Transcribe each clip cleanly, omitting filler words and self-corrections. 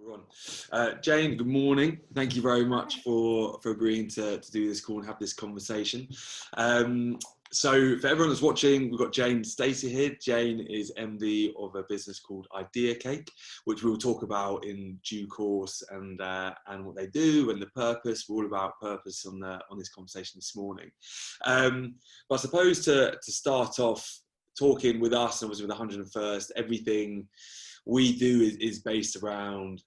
We're on. Jane, good morning. Thank you very much for agreeing to do this call and have this conversation. So for everyone that's watching, we've got Jane Stacey here. Jane is MD of a business called DEACAKE, which we'll talk about in due course, and what they do and the purpose. We're all about purpose on this conversation this morning. But I suppose to start off talking with us, and obviously with 101st, everything we do is based around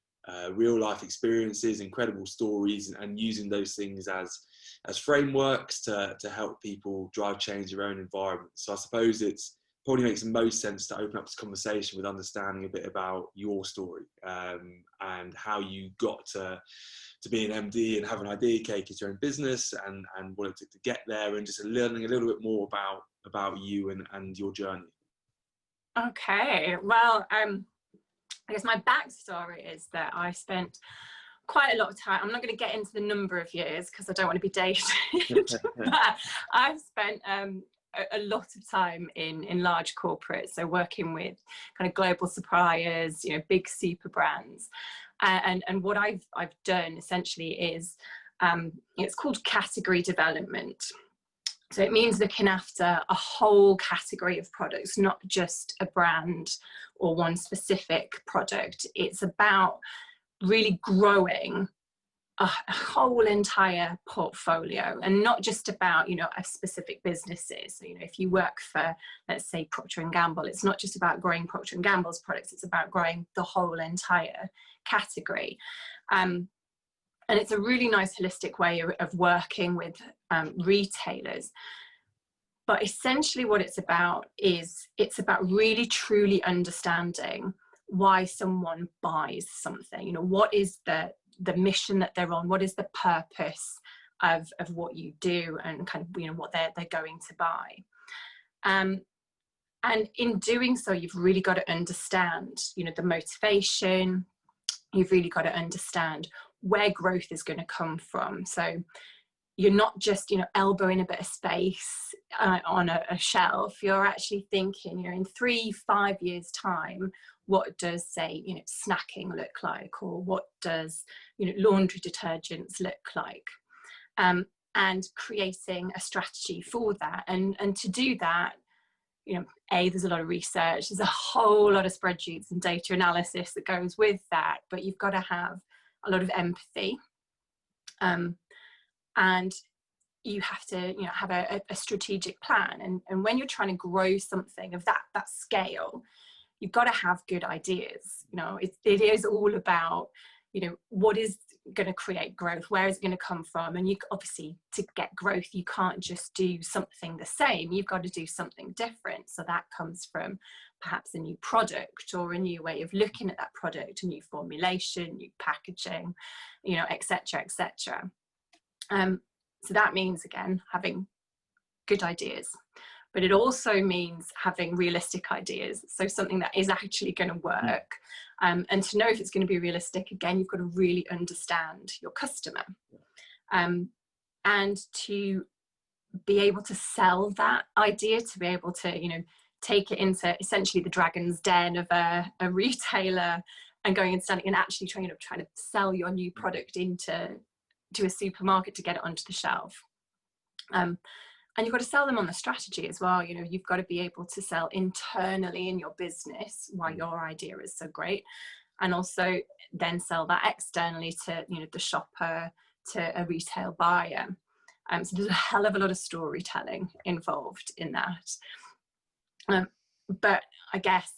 real life experiences, incredible stories, and using those things as frameworks to help people drive change in their own environment. So I suppose it's probably makes the most sense to open up this conversation with understanding a bit about your story, and how you got to be an MD and have an DEACAKE as your own business, and what it took to get there, and just learning a little bit more about you and your journey. Okay, well, I guess my backstory is that I spent quite a lot of time, I'm not going to get into the number of years because I don't want to be dated, but I've spent a lot of time in large corporates, so working with kind of global suppliers, big super brands, and what I've done essentially is it's called category development. So it means looking after a whole category of products, not just a brand or one specific product. It's about really growing a whole entire portfolio, and not just about, a specific businesses. So, if you work for, let's say, Procter & Gamble, it's not just about growing Procter & Gamble's products, it's about growing the whole entire category. And it's a really nice holistic way of working with retailers. But essentially what it's about is it's about really truly understanding why someone buys something. What is the mission that they're on? What is the purpose of what you do, and kind of, what they're going to buy? And in doing so, you've really got to understand, the motivation. You've really got to understand where growth is going to come from. So you're not just, elbowing a bit of space on a shelf. You're actually thinking, in 3-5 years time, what does, say, snacking look like, or what does, laundry detergents look like, and creating a strategy for that. And to do that, there's a lot of research, there's a whole lot of spreadsheets and data analysis that goes with that, but you've got to have a lot of empathy, and you have to have a strategic plan, and when you're trying to grow something of that scale, you've got to have good ideas. It is all about what is going to create growth, where is it going to come from, and you obviously, to get growth, you can't just do something the same, you've got to do something different. So that comes from perhaps a new product, or a new way of looking at that product, a new formulation, new packaging, etc., etc. So that means, again, having good ideas, but it also means having realistic ideas. So something that is actually going to work. And to know if it's going to be realistic, again, you've got to really understand your customer, and to be able to sell that idea, to be able to, take it into essentially the dragon's den of a retailer, and going and standing and actually trying to sell your new product into a supermarket to get it onto the shelf. And you've got to sell them on the strategy as well. You've got to be able to sell internally in your business why your idea is so great, and also then sell that externally to, the shopper, to a retail buyer. So there's a hell of a lot of storytelling involved in that. But I guess,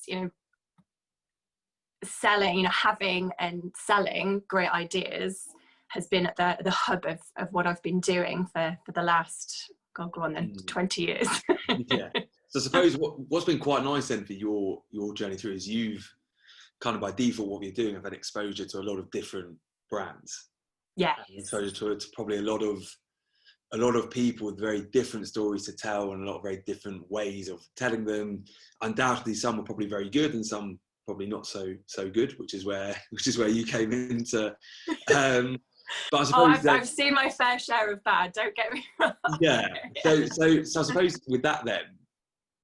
selling, having and selling great ideas has been at the hub of what I've been doing for the last, 20 years. Yeah. So I suppose what's been quite nice then for your journey through is you've kind of by default, what you're doing, have had exposure to a lot of different brands. Yeah. Exposure to probably a lot of people with very different stories to tell, and a lot of very different ways of telling them. Undoubtedly, some are probably very good, and some probably not so good, which is where you came into. But I suppose I've seen my fair share of bad, don't get me wrong. Yeah. So I suppose with that then,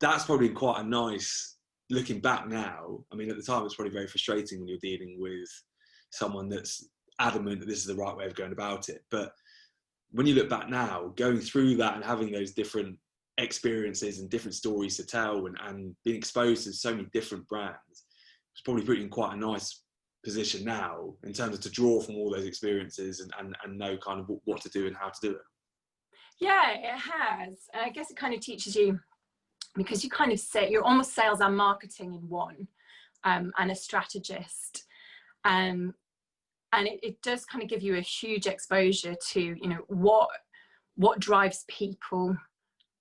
that's probably quite a nice, looking back now, I mean, at the time it's probably very frustrating when you're dealing with someone that's adamant that this is the right way of going about it. But when you look back now, going through that and having those different experiences and different stories to tell, and being exposed to so many different brands, it's probably put you in quite a nice position now in terms of to draw from all those experiences and know kind of what to do and how to do it. Yeah, it has. I guess it kind of teaches you, because you kind of say you're almost sales and marketing in one, and a strategist, and it does kind of give you a huge exposure to, you know, what drives people,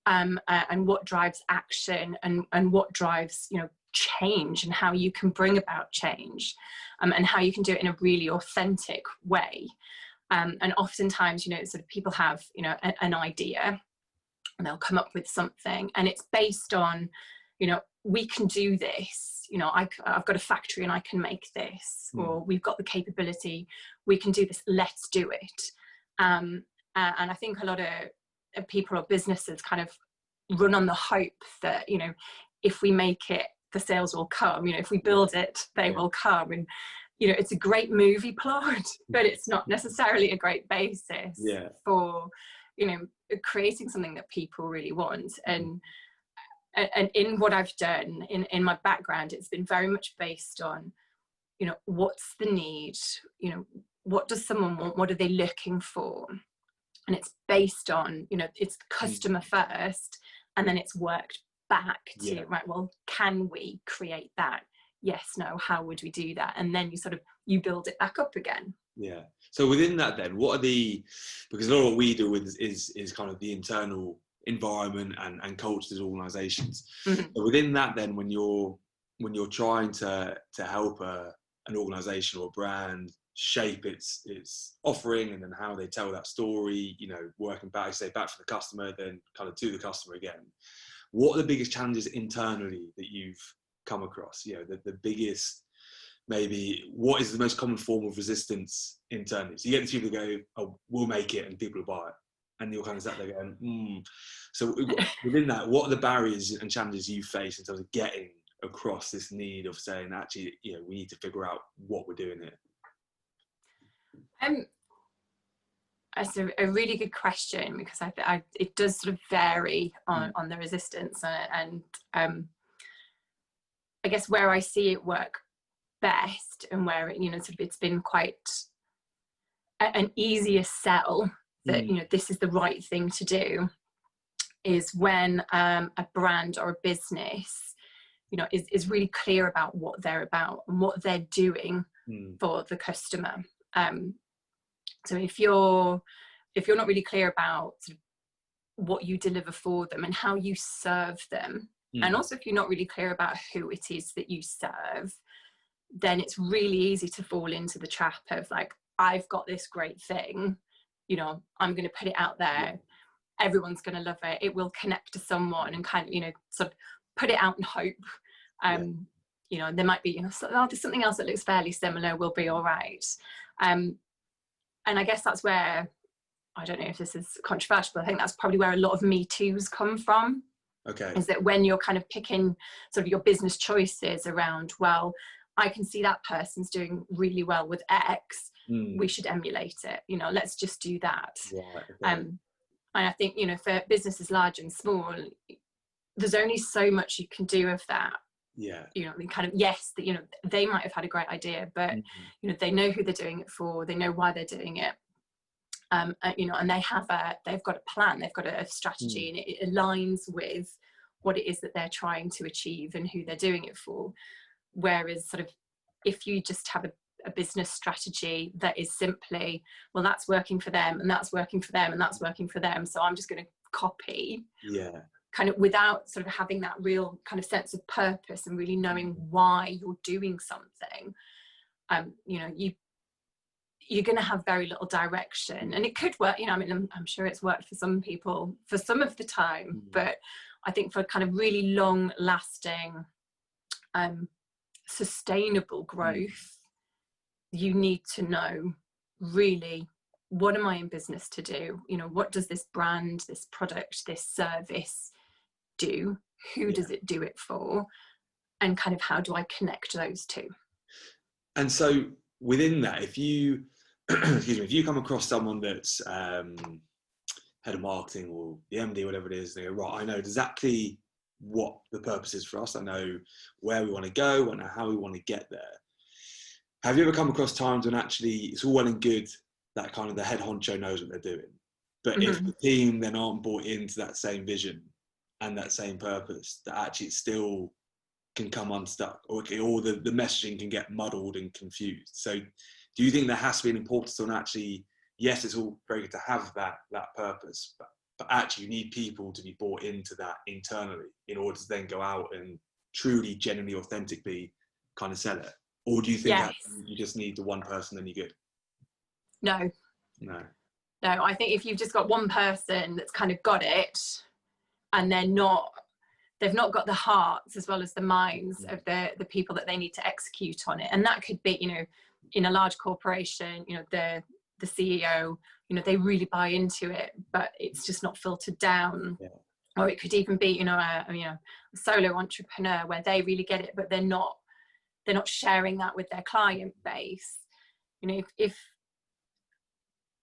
and what drives action, and what drives, you know, change, and how you can bring about change, and how you can do it in a really authentic way. And oftentimes, you know, sort of people have, you know, an idea, and they'll come up with something, and it's based on, you know, we can do this, you know, I've got a factory and I can make this, or we've got the capability, we can do this, let's do it. And I think a lot of people or businesses kind of run on the hope that, you know, if we make it, the sales will come, you know, if we build it, they will come. And, you know, it's a great movie plot, but it's not necessarily a great basis for, you know, creating something that people really want. And in what I've done in my background, it's been very much based on, you know, what's the need, you know, what does someone want, what are they looking for? And it's based on, you know, it's customer first, and then it's worked back to, right, well, can we create that? Yes, no, how would we do that? And then you build it back up again. Yeah. So within that then, what are because a lot of what we do with is kind of the internal environment and cultures of organizations. Mm-hmm. So within that then, when you're trying to help an organization or a brand shape its offering, and then how they tell that story, you know, working back for the customer, then kind of to the customer again, what are the biggest challenges internally that you've come across? You know, the biggest, maybe, what is the most common form of resistance internally? So you get these people who go, oh, we'll make it, and people will buy it, and you're kind of sat there going, So within that, what are the barriers and challenges you face in terms of getting across this need of saying, actually, you know, we need to figure out what we're doing here? That's a really good question, because it does sort of vary on the resistance, and I guess where I see it work best, and where it, you know, sort of it's been quite an easier sell that, you know, this is the right thing to do, is when a brand or a business, you know, is really clear about what they're about and what they're doing for the customer. So if you're not really clear about sort of what you deliver for them and how you serve them, and also if you're not really clear about who it is that you serve, then it's really easy to fall into the trap of, like, I've got this great thing, you know, I'm going to put it out there, everyone's going to love it, it will connect to someone, and kind of, you know, sort of put it out and hope. You know, there might be, you know, there's something else that looks fairly similar, we'll be all right. And I guess that's where, I don't know if this is controversial, but I think that's probably where a lot of Me Too's come from. Okay. Is that when you're kind of picking sort of your business choices around, well, I can see that person's doing really well with X, we should emulate it, you know, let's just do that. Right, okay. And I think, you know, for businesses large and small, there's only so much you can do of that. Yeah. You know, I mean, kind of, yes, that, you know, they might have had a great idea, but you know, they know who they're doing it for, they know why they're doing it, you know, and they've got a plan, they've got a strategy, and it aligns with what it is that they're trying to achieve and who they're doing it for. Whereas sort of, if you just have a business strategy that is simply, well, that's working for them, and that's working for them, and that's working for them, so I'm just going to copy. Yeah. Kind of without sort of having that real kind of sense of purpose and really knowing why you're doing something, you know, you're going to have very little direction. And it could work, you know, I mean, I'm sure it's worked for some people for some of the time, but I think for kind of really long lasting, sustainable growth, you need to know really, what am I in business to do? You know, what does this brand, this product, this service do? Who does it do it for? And kind of how do I connect those two? And so within that, if you, excuse me, if you come across someone that's head of marketing or the MD, whatever it is, they go, right, I know exactly what the purpose is for us. I know where we want to go. I know how we want to get there. Have you ever come across times when actually it's all well and good that kind of the head honcho knows what they're doing, but if the team then aren't bought into that same vision and that same purpose, that actually it still can come unstuck, or the messaging can get muddled and confused? So do you think there has to be an importance on actually, yes, it's all very good to have that purpose, but actually you need people to be bought into that internally in order to then go out and truly, genuinely, authentically kind of sell it? Or do you think you just need the one person and you're good? No. I think if you've just got one person that's kind of got it, and they've not got the hearts as well as the minds of the people that they need to execute on it. And that could be, in a large corporation, the CEO, they really buy into it, but it's just not filtered down. Yeah. Or it could even be, a solo entrepreneur where they really get it, but they're not sharing that with their client base.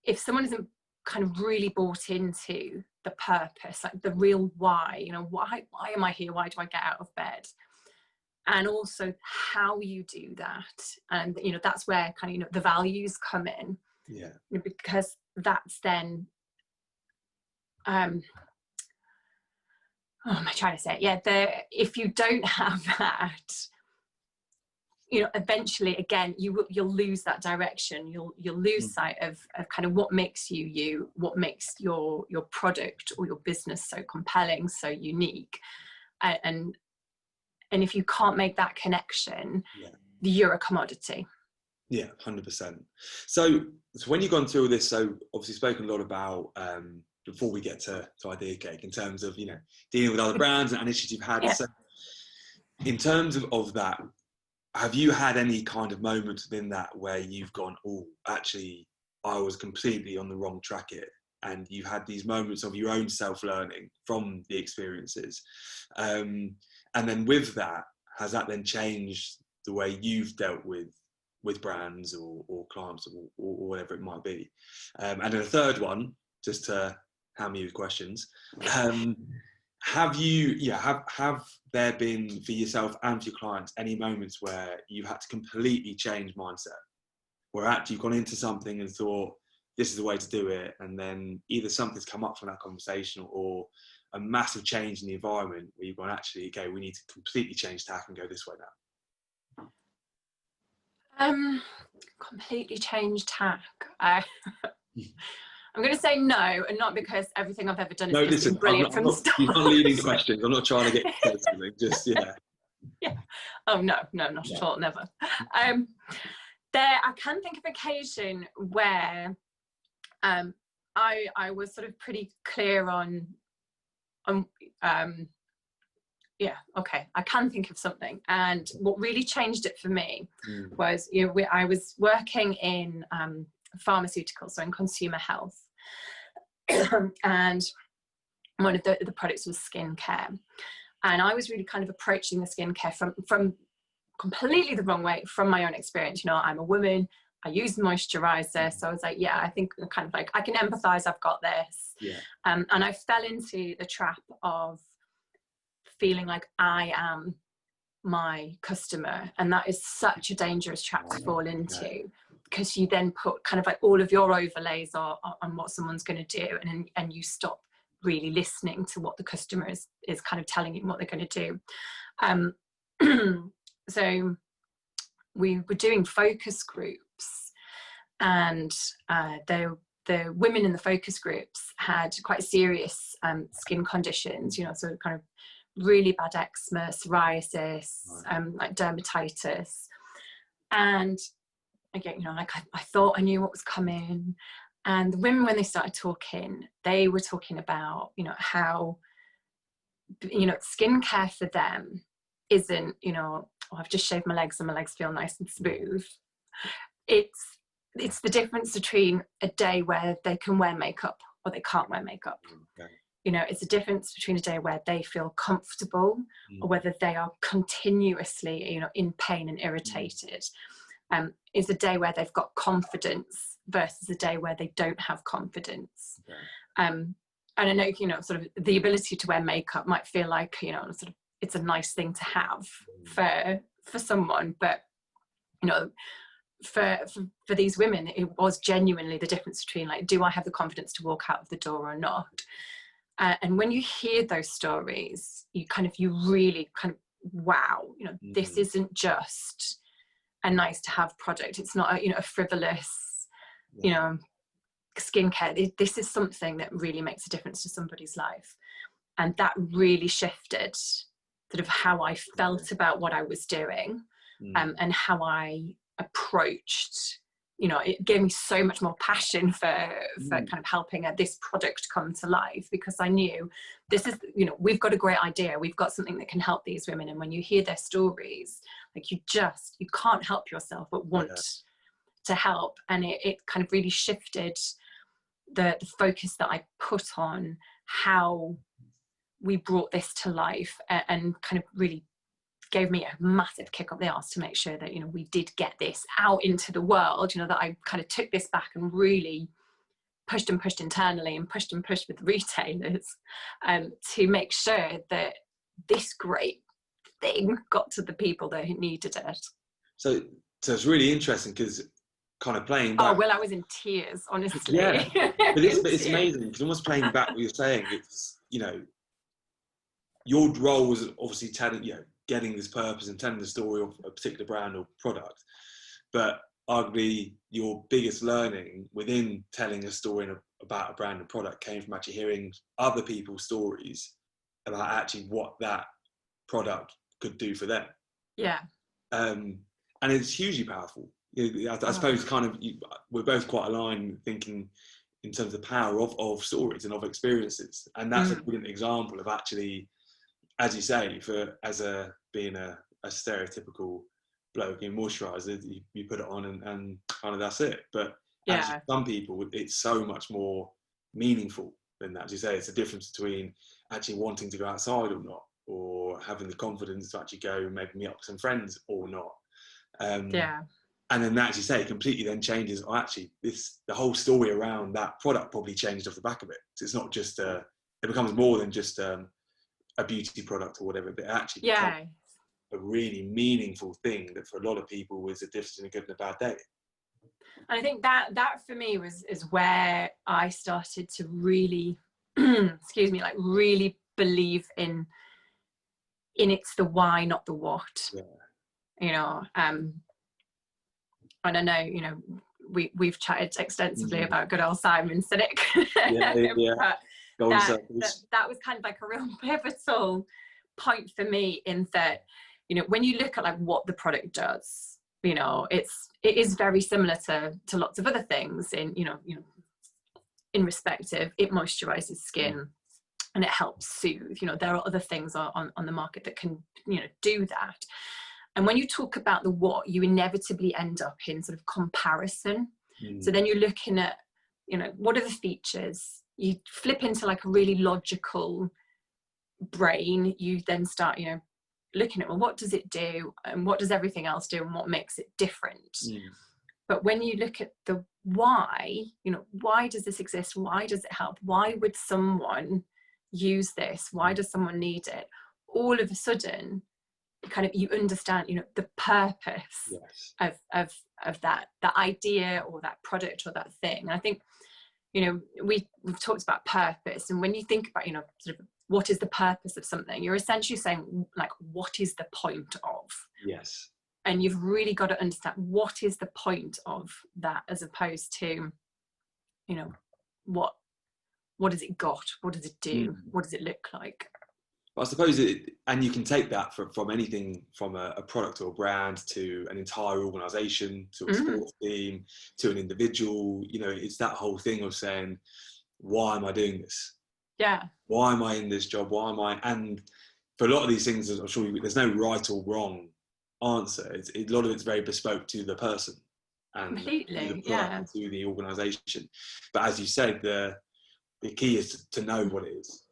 If someone isn't kind of really bought into the purpose, like the real why, why am I here? Why do I get out of bed? And also how you do that. And, that's where kind of, the values come in. Yeah. Because that's then, how am I trying to say it? Yeah, if you don't have that, eventually, again, you'll lose that direction. You'll lose sight of kind of what makes you, what makes your product or your business so compelling, so unique. And if you can't make that connection, you're a commodity. Yeah, 100%. So when you've gone through all this, so obviously spoken a lot about, before we get to DEACAKE, in terms of, dealing with other brands and initiatives you've had. Yeah. So in terms of that, have you had any kind of moments within that where you've gone, oh, actually, I was completely on the wrong track here? And you've had these moments of your own self-learning from the experiences. And then with that, has that then changed the way you've dealt with brands or clients or whatever it might be? And then a third one, just to hammer you with questions. Have there been, for yourself and for your clients, any moments where you've had to completely change mindset, where actually you've gone into something and thought, this is the way to do it, and then either something's come up from that conversation or a massive change in the environment where you've gone, actually, okay, we need to completely change tack and go this way now? Completely change tack. I'm going to say no, and not because everything I've ever done has been brilliant from the start. You're not leading questions. I'm not trying to get you to say something. Just, Yeah. Oh, no, not at all, never. I can think of occasion where I was sort of pretty clear on I can think of something. And what really changed it for me was, I was working in pharmaceuticals, so in consumer health. And one of the products was skincare. And I was really kind of approaching the skincare from completely the wrong way, from my own experience. I'm a woman, I use moisturizer. So I was like, I think kind of like, I can empathize, I've got this. Yeah. And I fell into the trap of feeling like I am my customer. And that is such a dangerous trap to fall into, because you then put kind of like all of your overlays on what someone's going to do, and you stop really listening to what the customer is kind of telling you what they're going to do. So we were doing focus groups, and the women in the focus groups had quite serious skin conditions, so kind of really bad eczema, psoriasis, like dermatitis. And again, I thought I knew what was coming. And the women, when they started talking, they were talking about, how, skincare for them isn't, I've just shaved my legs and my legs feel nice and smooth. It's the difference between a day where they can wear makeup or they can't wear makeup. Okay. It's a difference between a day where they feel comfortable or whether they are continuously, in pain and irritated. is a day where they've got confidence versus a day where they don't have confidence. And I know, you know, sort of the ability to wear makeup might feel like, you know, sort of it's a nice thing to have for someone, but you know, for these women, it was genuinely the difference between like, do I have the confidence to walk out of the door or not? And when you hear those stories, you really kind of, wow, you know, this isn't just a nice to have product. It's not a, you know, a frivolous, you know, skincare. This is something that really makes a difference to somebody's life. And that really shifted sort of how I felt about what I was doing, and how I approached, you know, it gave me so much more passion for kind of helping this product come to life, because I knew this is, you know, we've got a great idea, we've got something that can help these women. And when you hear their stories, like you can't help yourself but want to help. And it kind of really shifted the focus that I put on how we brought this to life, and kind of really gave me a massive kick up the arse to make sure that, you know, we did get this out into the world, you know, that I kind of took this back and really pushed internally and pushed with retailers, to make sure that this great thing got to the people that needed it. So it's really interesting, because kind of playing back. Oh, well, I was in tears, honestly. Yeah, but it's amazing, because almost playing back what you're saying, it's, you know, your role was obviously telling, you know, getting this purpose and telling the story of a particular brand or product, but arguably your biggest learning within telling a story about a brand and product came from actually hearing other people's stories about actually what that product could do for them. Yeah. And it's hugely powerful. I suppose kind of we're both quite aligned thinking in terms of the power of stories and of experiences, and that's a brilliant example of actually, as you say, being a stereotypical bloke in moisturiser, you put it on and kind of that's it. But actually, some people, it's so much more meaningful than that. As you say, it's a difference between actually wanting to go outside or not, or having the confidence to actually go maybe meet up with some friends or not. And then that, as you say, completely then changes. Oh, actually, the whole story around that product probably changed off the back of it. So it's not just it becomes more than just a beauty product or whatever, but it actually becomes a really meaningful thing that for a lot of people was a difference in a good and a bad day. And I think that for me is where I started to really, excuse me, like really believe in it's the why, not the what. You know, and I know, you know, we've chatted extensively about good old Simon Sinek. That was kind of like a real pivotal point for me, in that, you know, when you look at like what the product does, you know, it is very similar to lots of other things in, you know, in respect of it moisturizes skin and it helps soothe. You know, there are other things on the market that can, you know, do that. And when you talk about the what, you inevitably end up in sort of comparison. So then you're looking at, you know, what are the features? You flip into like a really logical brain. You then start, you know, looking at, well, what does it do? And what does everything else do? And what makes it different? But when you look at the why, you know, why does this exist? Why does it help? Why would someone use this? Why does someone need it? All of a sudden, you understand, you know, the purpose of that idea or that product or that thing. And I think, you know, we've talked about purpose, and when you think about, you know, sort of what is the purpose of something, you're essentially saying, like, what is the point of? Yes. And you've really got to understand what is the point of that, as opposed to, you know, what has it got? What does it do? What does it look like? I suppose and you can take that from anything from a product or a brand to an entire organisation, to a sports team, to an individual. You know, it's that whole thing of saying, why am I doing this? Yeah. Why am I in this job? Why am I? And for a lot of these things, I'm sure there's no right or wrong answer. A lot of it's very bespoke to the person and completely, to the product, to the organisation. But as you said, the key is to know what it is.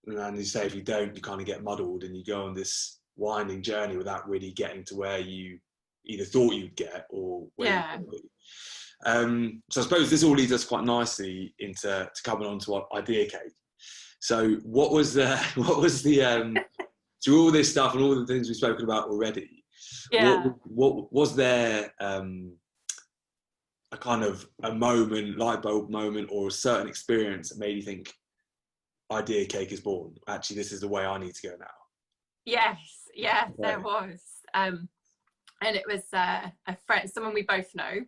And you say, if you don't, you kind of get muddled and you go on this winding journey without really getting to where you either thought you'd get or where Yeah. you would be. So I suppose this all leads us quite nicely into coming on to DEACAKE. So what was the through all this stuff and all the things we've spoken about already, what was there a kind of a moment, light bulb moment, or a certain experience that made you think DEACAKE is born? Actually, this is the way I need to go now. Yes, Okay. there was. And it was a friend, someone we both know,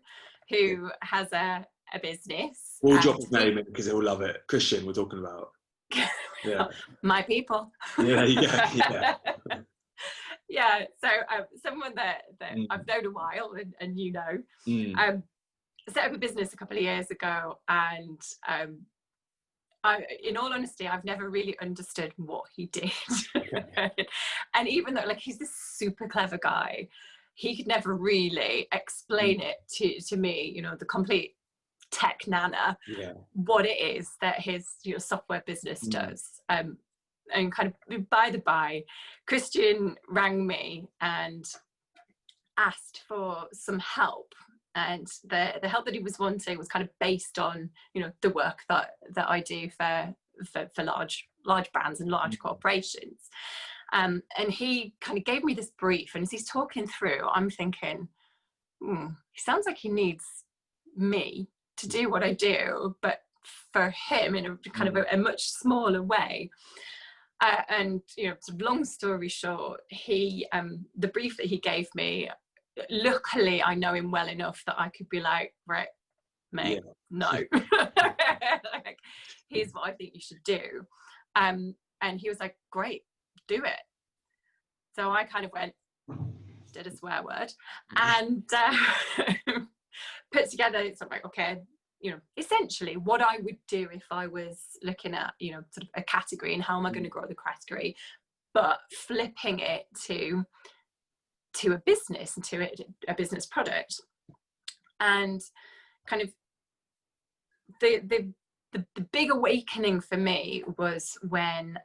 who has a business. We'll drop his name in because he'll love it. Christian, we're talking about. Yeah. My people. Yeah, yeah. Yeah, so someone that I've known a while, and you know, set up a business a couple of years ago, and in all honesty, I've never really understood what he did. And even though, like, he's this super clever guy, he could never really explain it to me, you know, the complete tech nana, what it is that his, you know, software business does. And kind of by the by, Christian rang me and asked for some help. And the help that he was wanting was kind of based on, you know, the work that I do for large brands and large corporations. And he kind of gave me this brief, and as he's talking through, I'm thinking, he sounds like he needs me to do what I do, but for him in a kind of a much smaller way. And, you know, sort of long story short, he the brief that he gave me, luckily I know him well enough that I could be like, right, mate, no. Like, here's what I think you should do. And he was like, great, do it. So I kind of went, did a swear word, and put together, it's like, okay, you know, essentially what I would do if I was looking at, you know, sort of a category and how am I going to grow the category, but flipping it to a business and to a business product. And kind of the big awakening for me was when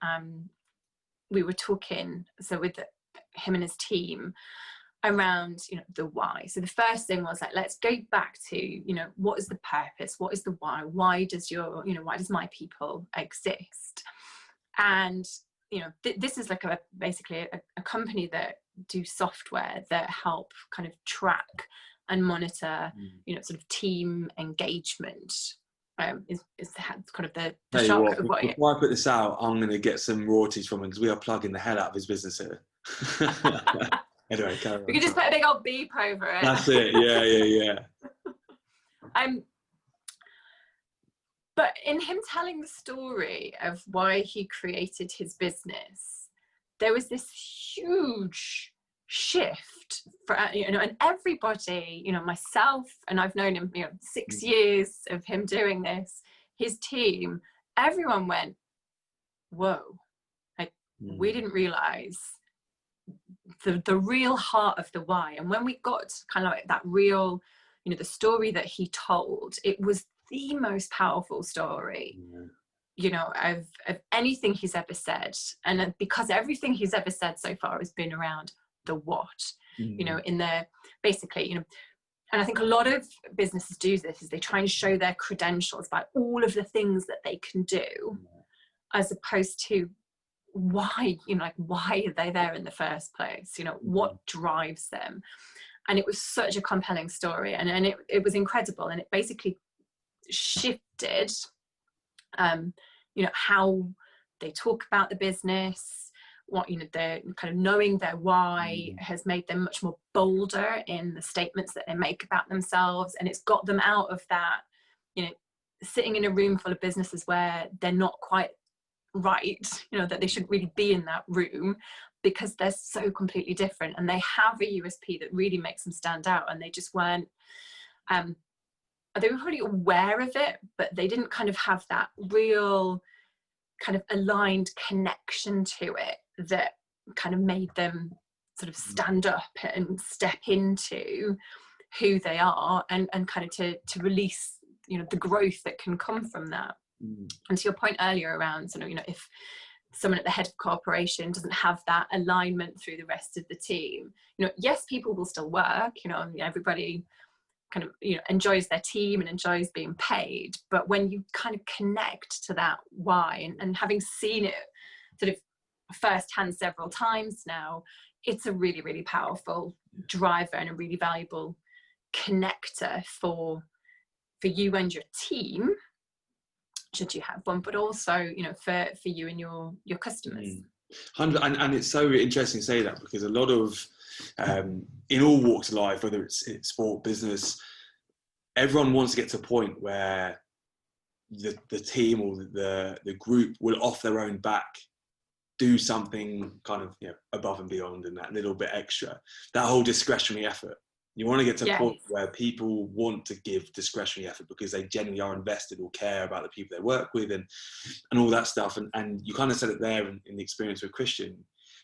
we were talking, so with him and his team, around, you know, the why. So the first thing was like, let's go back to, you know, what is the purpose? What is the why does why does my people exist? And, you know, this is like basically a company that do software that help kind of track and monitor, you know, sort of team engagement. Is kind of the shock of what. Before I put this out, I'm going to get some royalties from him because we are plugging the hell out of his business here. Anyway, carry on. We could just put a big old beep over it. That's it. Yeah. But in him telling the story of why he created his business, there was this huge shift for, you know, and everybody, you know, myself, and I've known him, you know, 6 years of him doing this, his team, everyone went, whoa, like, we didn't realize the real heart of the why. And when we got kind of like that real, you know, the story that he told, it was the most powerful story, you know, of anything he's ever said. And because everything he's ever said so far has been around the what, you know, in the basically, you know, and I think a lot of businesses do this, is they try and show their credentials by all of the things that they can do, as opposed to why, you know, like, why are they there in the first place? You know, what drives them? And it was such a compelling story, and it was incredible, and it basically shifted, you know, how they talk about the business. What, you know, they're kind of knowing their why has made them much more bolder in the statements that they make about themselves, and it's got them out of that, you know, sitting in a room full of businesses where they're not quite right, you know, that they shouldn't really be in that room, because they're so completely different and they have a USP that really makes them stand out. And they just weren't, they were probably aware of it, but they didn't kind of have that real kind of aligned connection to it that kind of made them sort of stand up and step into who they are, and kind of to release, you know, the growth that can come from that. And to your point earlier around sort of, you know, if someone at the head of corporation doesn't have that alignment through the rest of the team, yes, people will still work, everybody kind of, enjoys their team and enjoys being paid. But when you kind of connect to that why, and having seen it sort of firsthand several times now, it's a really, really powerful driver and a really valuable connector for you and your team, should you have one, but also, for you and your customers. 100, and it's so interesting to say that, because a lot of, in all walks of life, whether it's sport, business, everyone wants to get to a point where the team or the group will, off their own back, do something kind of above and beyond, and that little bit extra, that whole discretionary effort. You want to get to a point where people want to give discretionary effort because they genuinely are invested or care about the people they work with, and all that stuff. And you kind of said it there in the experience with Christian,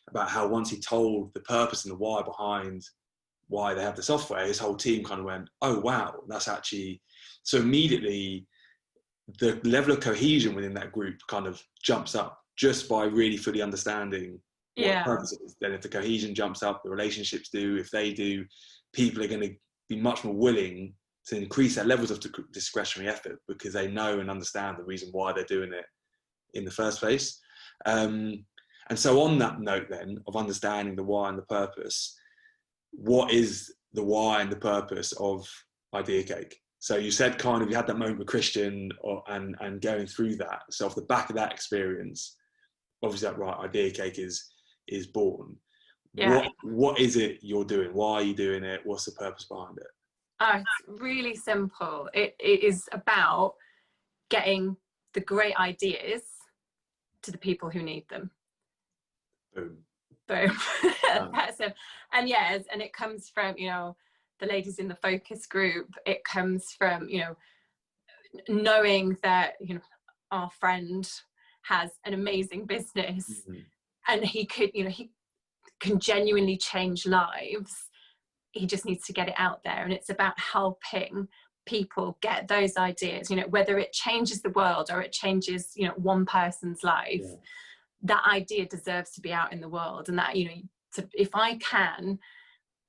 about how once he told the purpose and the why behind why they have the software, his whole team kind of went, oh wow, that's actually, so immediately the level of cohesion within that group kind of jumps up just by really fully understanding what the purpose is. Then if the cohesion jumps up, the relationships do. If they do, people are going to be much more willing to increase their levels of discretionary effort because they know and understand the reason why they're doing it in the first place. And so on that note then, of understanding the why and the purpose, what is the why and the purpose of DEACAKE? So you said kind of you had that moment with Christian and going through that. So off the back of that experience, obviously that DEACAKE is born. What is it you're doing? Why are you doing it? What's the purpose behind it? It's really simple. It is about getting the great ideas to the people who need them. Boom. That's it. And yes, and it comes from the ladies in the focus group. It comes from knowing that our friend has an amazing business, and he can genuinely change lives. He just needs to get it out there, and it's about helping people get those ideas, whether it changes the world or it changes one person's life. That idea deserves to be out in the world, and that if I can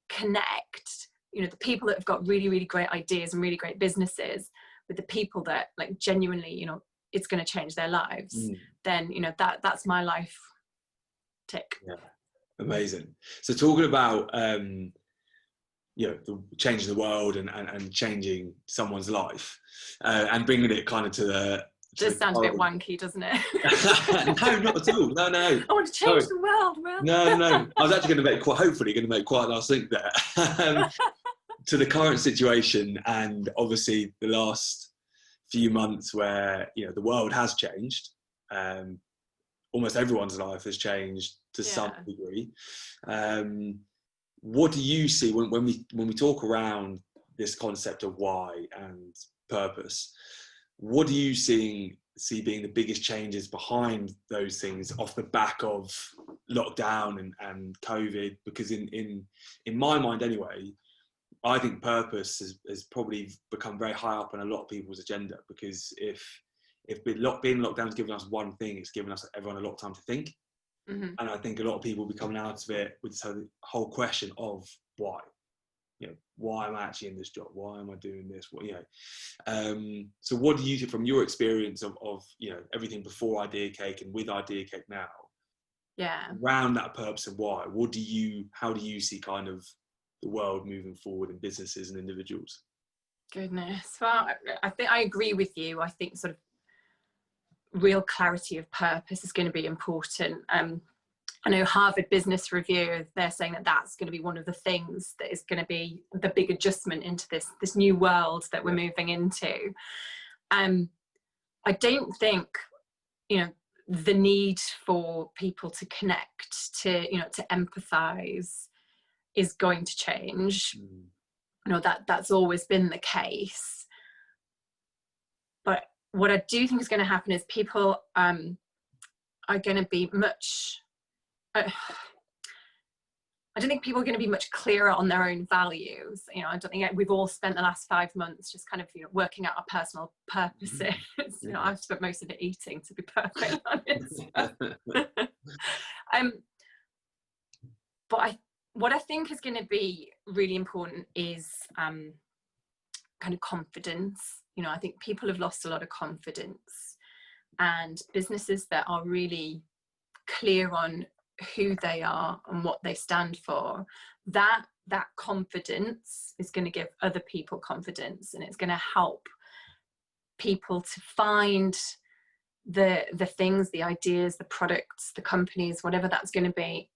connect the people that have got really, really great ideas and really great businesses with the people that genuinely it's going to change their lives, then that's my life tick. Amazing. So talking about the changing the world and changing someone's life, and bringing it kind of to the just sounds a bit wanky, doesn't it? No, not at all. No. I want to change the world, Will. No. I was actually going to make quite a nice link there. To the current situation, and obviously the last few months where the world has changed. Almost everyone's life has changed to some degree. What do you see when we talk around this concept of why and purpose? What do you see being the biggest changes behind those things off the back of lockdown and COVID? Because in my mind anyway, I think purpose has probably become very high up on a lot of people's agenda, because if being locked down has given us one thing, it's given us everyone a lot of time to think. And I think a lot of people will be coming out of it with this whole question of why. Why am I actually in this job? Why am I doing this? So what do you think from your experience of everything before DEACAKE and with DEACAKE now? Around that purpose and why, how do you see kind of the world moving forward in businesses and individuals? Goodness. Well, I think I agree with you. I think sort of real clarity of purpose is going to be important. I know Harvard Business Review, they're saying that that's going to be one of the things that is going to be the big adjustment into this new world that we're moving into. I don't think, the need for people to connect, to empathize is going to change. That's always been the case. But what I do think is going to happen is people are going to be much, I I don't think people are going to be much clearer on their own values. You know, I don't think we've all spent the last 5 months just kind of, you know, working out our personal purposes. You know, I've spent most of it eating, to be perfectly honest. But what I think is going to be really important is kind of confidence. You know, I think people have lost a lot of confidence, and businesses that are really clear on who they are and what they stand for, that confidence is going to give other people confidence, and it's going to help people to find the things, the ideas, the products, the companies, whatever that's going to be,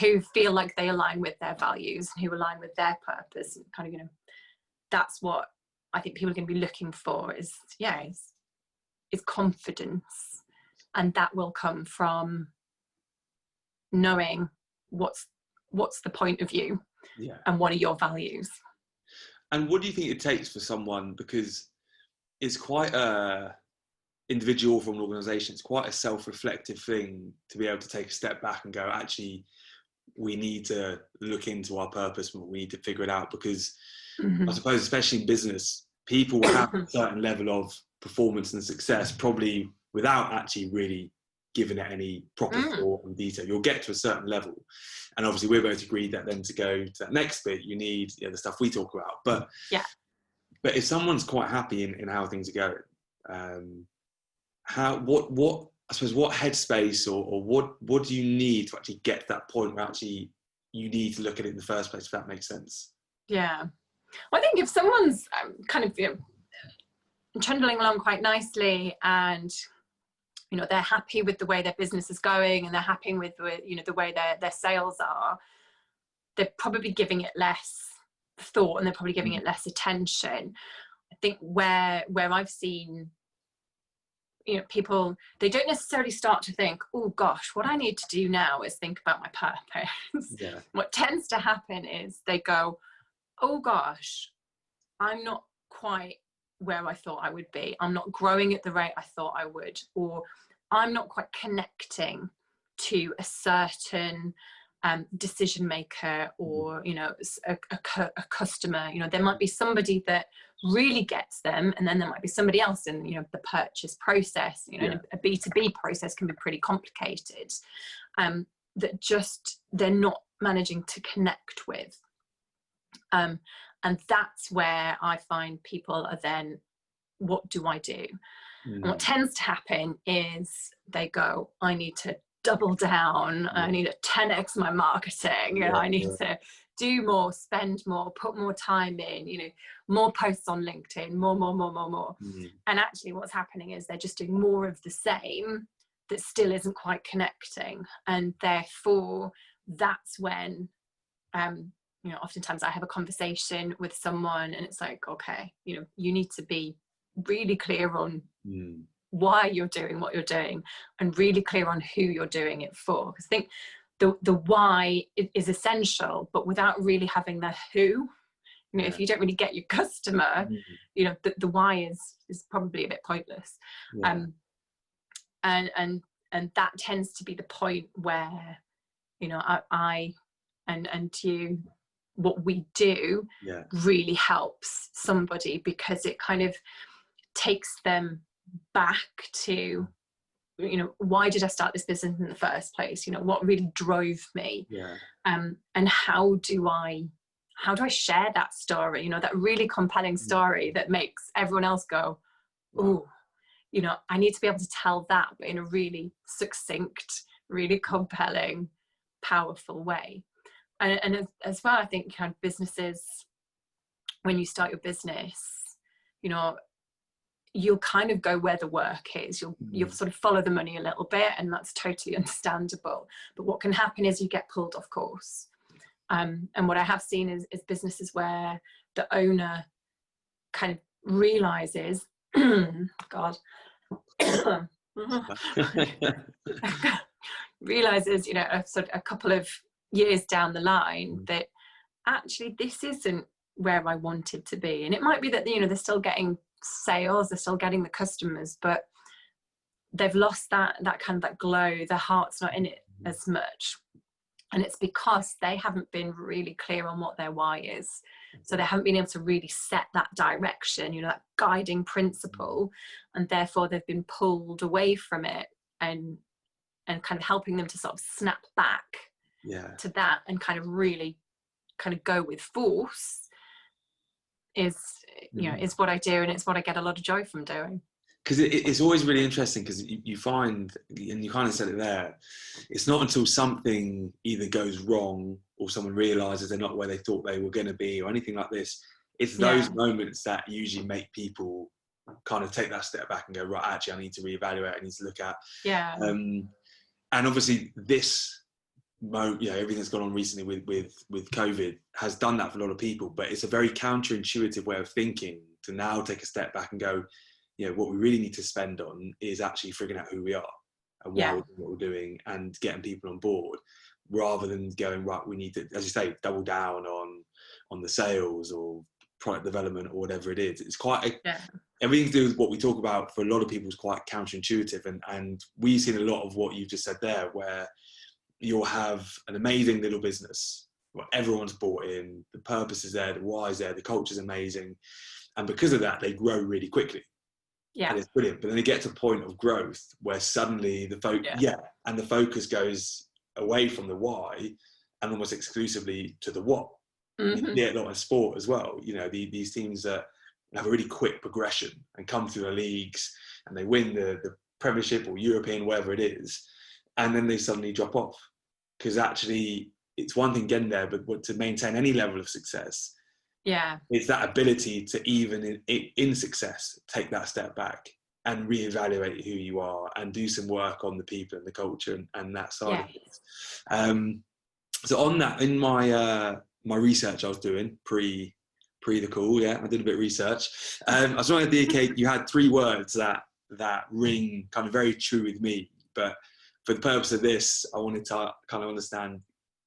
who feel like they align with their values and who align with their purpose. And kind of, you know, that's what I think people are going to be looking for, is confidence. And that will come from knowing what's the point of view, and what are your values. And what do you think it takes for someone, because it's quite a individual from an organization, it's quite a self-reflective thing to be able to take a step back and go, actually, we need to look into our purpose, but we need to figure it out, because I suppose, especially in business, people will have a certain level of performance and success, probably without actually really giving it any proper thought and detail. You'll get to a certain level, and obviously we're both agreed that then to go to that next bit, you need the stuff we talk about. But if someone's quite happy in how things are going, what I suppose, what headspace or what do you need to actually get to that point where actually you need to look at it in the first place, if that makes sense? Yeah, well, I think if someone's kind of, you know, trundling along quite nicely, and you know, they're happy with the way their business is going, and they're happy with you know, the way their sales are, they're probably giving it less thought, and they're probably giving it less attention. I think where I've seen, you know, people, they don't necessarily start to think, oh gosh, what I need to do now is think about my purpose. What tends to happen is they go, oh gosh, I'm not quite where I thought I would be. I'm not growing at the rate I thought I would, or I'm not quite connecting to a certain decision maker, or, you know, a customer. You know, there might be somebody that really gets them, and then there might be somebody else in, you know, the purchase process. You know, a B2B process can be pretty complicated, that just they're not managing to connect with. And that's where I find people are then, what do I do? And what tends to happen is they go, I need to double down, I need to 10x my marketing, you know, I need to do more, spend more, put more time in, you know, more posts on LinkedIn, more. And actually what's happening is they're just doing more of the same that still isn't quite connecting. And therefore that's when, you know, oftentimes I have a conversation with someone and it's like, okay, you know, you need to be really clear on why you're doing what you're doing, and really clear on who you're doing it for. Because I think the why is essential, but without really having the who, you know, if you don't really get your customer, you know, the why is probably a bit pointless. And that tends to be the point where, you know, I and you, what we do really helps somebody, because it kind of takes them back to, you know, why did I start this business in the first place? You know, what really drove me? And how do I share that story? You know, that really compelling story that makes everyone else go, oh, you know, I need to be able to tell that, but in a really succinct, really compelling, powerful way. And as well, I think kind of businesses, when you start your business, you know, you'll kind of go where the work is. You'll sort of follow the money a little bit, and that's totally understandable. But what can happen is you get pulled off course. And what I have seen is businesses where the owner kind of realizes, God, realizes, you know, a couple of years down the line that actually this isn't where I wanted to be. And it might be that, you know, they're still getting sales, they're still getting the customers, but they've lost that kind of that glow, their heart's not in it as much. And it's because they haven't been really clear on what their why is. So they haven't been able to really set that direction, you know, that guiding principle, and therefore they've been pulled away from it, and kind of helping them to sort of snap back to that and kind of really kind of go with force is, you know, is what I do, and it's what I get a lot of joy from doing. Because it's always really interesting, because you find, and you kind of said it there, it's not until something either goes wrong or someone realizes they're not where they thought they were going to be or anything like this, it's those moments that usually make people kind of take that step back and go, right, actually I need to reevaluate, I need to look at. And obviously this moment, you know, everything that's gone on recently with COVID has done that for a lot of people, but it's a very counterintuitive way of thinking to now take a step back and go, you know, what we really need to spend on is actually figuring out who we are and why we're doing what we're doing, and getting people on board, rather than going, right, we need to, as you say, double down on the sales or product development or whatever it is. It's quite everything to do with what we talk about for a lot of people is quite counterintuitive, and we've seen a lot of what you've just said there, where you'll have an amazing little business where everyone's bought in, the purpose is there, the why is there, the culture's amazing, and because of that they grow really quickly. And it's brilliant. But then they get to a point of growth where suddenly the focus goes away from the why and almost exclusively to the what. You get a lot of sport as well. You know, these teams that have a really quick progression and come through the leagues and they win the Premiership or European, whatever it is, and then they suddenly drop off. Because actually, it's one thing getting there, but to maintain any level of success, it's that ability to, even in success, take that step back and reevaluate who you are and do some work on the people and the culture and that side of things. So on that, in my my research I was doing pre the call, I did a bit of research. I was trying to DEACAKE, you had 3 words that ring kind of very true with me, but for the purpose of this, I wanted to kind of understand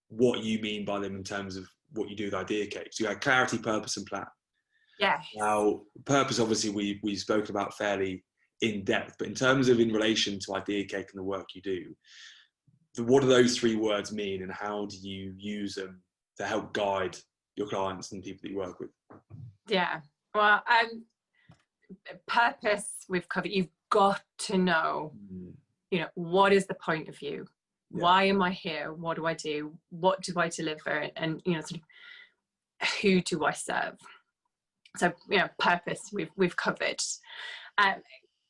what you mean by them in terms of what you do with DEACAKE. So you had clarity, purpose, and plan. Now, purpose, obviously, we've spoken about fairly in depth, but in terms of in relation to DEACAKE and the work you do, what do those 3 words mean, and how do you use them to help guide your clients and people that you work with? Well, purpose we've covered. You've got to know, you know, what is the point of view? Why am I here? What do I do? What do I deliver? And, you know, sort of, who do I serve? So, you know, purpose we've covered.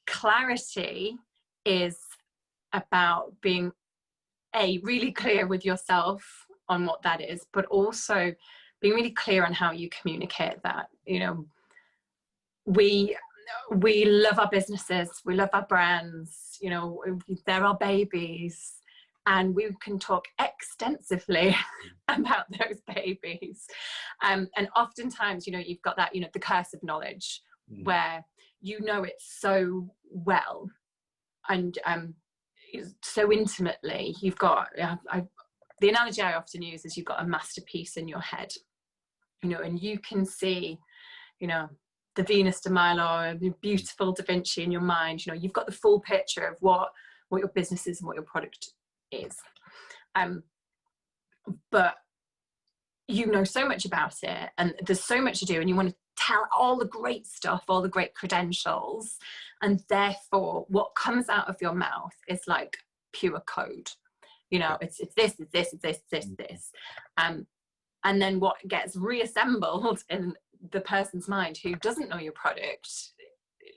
Clarity is about being really clear with yourself on what that is, but also being really clear on how you communicate that. You know, we love our businesses, we love our brands, you know, they're our babies, and we can talk extensively about those babies. And oftentimes, you know, you've got that, you know, the curse of knowledge, where you know it so well and so intimately. You've got, the analogy I often use is you've got a masterpiece in your head, you know, and you can see, you know, the Venus de Milo, the beautiful Da Vinci in your mind. You know, you've got the full picture of what your business is and what your product is. But you know so much about it, and there's so much to do, and you want to tell all the great stuff, all the great credentials, and therefore what comes out of your mouth is like pure code. You know, it's this, it's this, it's this, it's this. And then what gets reassembled in the person's mind who doesn't know your product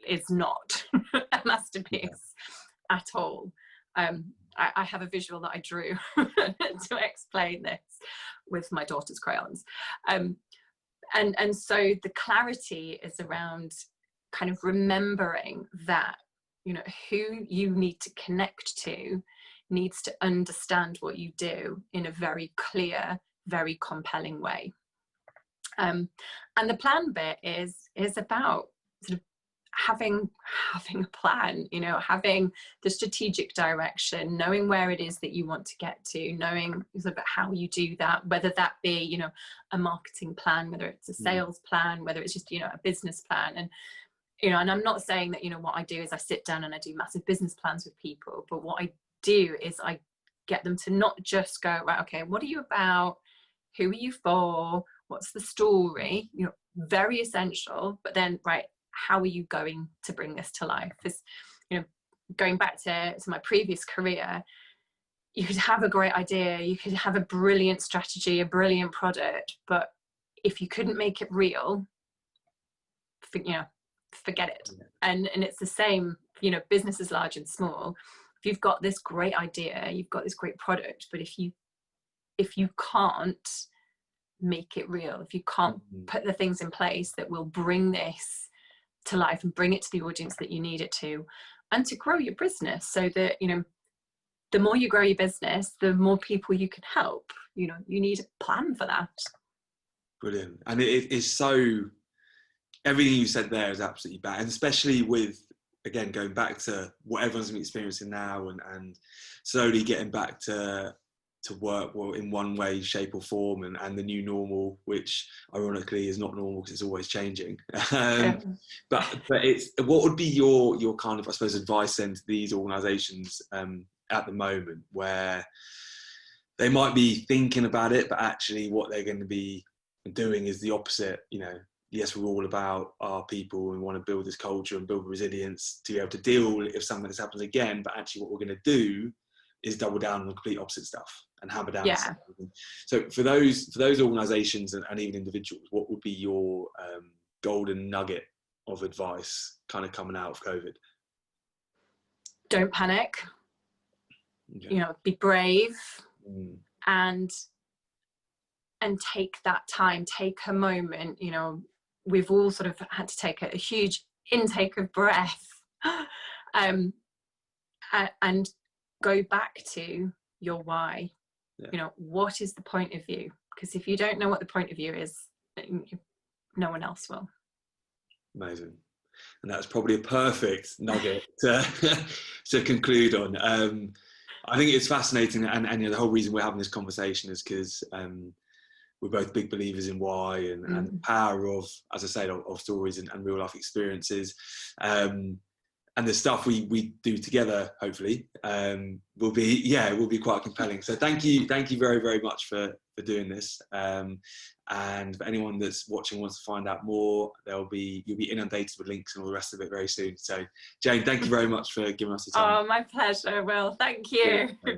is not a masterpiece at all. I have a visual that I drew to explain this with my daughter's crayons. And so the clarity is around kind of remembering that, you know, who you need to connect to needs to understand what you do in a very clear, very compelling way. And the plan bit is about sort of having a plan, you know, having the strategic direction, knowing where it is that you want to get to, knowing sort of how you do that, whether that be, you know, a marketing plan, whether it's a sales plan, whether it's just, you know, a business plan. And, you know, and I'm not saying that, you know, what I do is I sit down and I do massive business plans with people, but what I do is I get them to not just go, right, okay, what are you about? Who are you for? What's the story? You know, very essential, but then, right, how are you going to bring this to life? Because, you know, going back to my previous career, you could have a great idea, you could have a brilliant strategy, a brilliant product, but if you couldn't make it real, you know, forget it. And it's the same, you know, businesses large and small. If you've got this great idea, you've got this great product, but if you can't make it real, if you can't put the things in place that will bring this to life and bring it to the audience that you need it to, and to grow your business, so that, you know, the more you grow your business, the more people you can help. You know, you need a plan for that. Brilliant. And it is so, everything you said there is absolutely bad, and especially with, again, going back to what everyone's been experiencing now, and slowly getting back to work, well, in one way, shape or form, and the new normal, which ironically is not normal because it's always changing. But it's, what would be your kind of, I suppose, advice then to these organisations at the moment, where they might be thinking about it, but actually what they're going to be doing is the opposite? You know, yes, we're all about our people and want to build this culture and build resilience to be able to deal if something like this happens again, but actually what we're going to do is double down on the complete opposite stuff and hammer down. Yeah. So for those organisations and even individuals, what would be your golden nugget of advice kind of coming out of COVID? Don't panic. Okay. You know, be brave and take that time, take a moment. You know, we've all sort of had to take a huge intake of breath and go back to your why. Yeah. You know, what is the point of view? Because if you don't know what the point of view is, no one else will. Amazing. And that's probably a perfect nugget to conclude on. I think it's fascinating, and you know, the whole reason we're having this conversation is because we're both big believers in why and the power of, as I said, of stories and real life experiences. And the stuff we do together, hopefully, will be quite compelling. So thank you very, very much for doing this. And for anyone that's watching wants to find out more, you'll be inundated with links and all the rest of it very soon. So Jane, thank you very much for giving us the time. Oh, my pleasure, Will. Thank you. Yeah.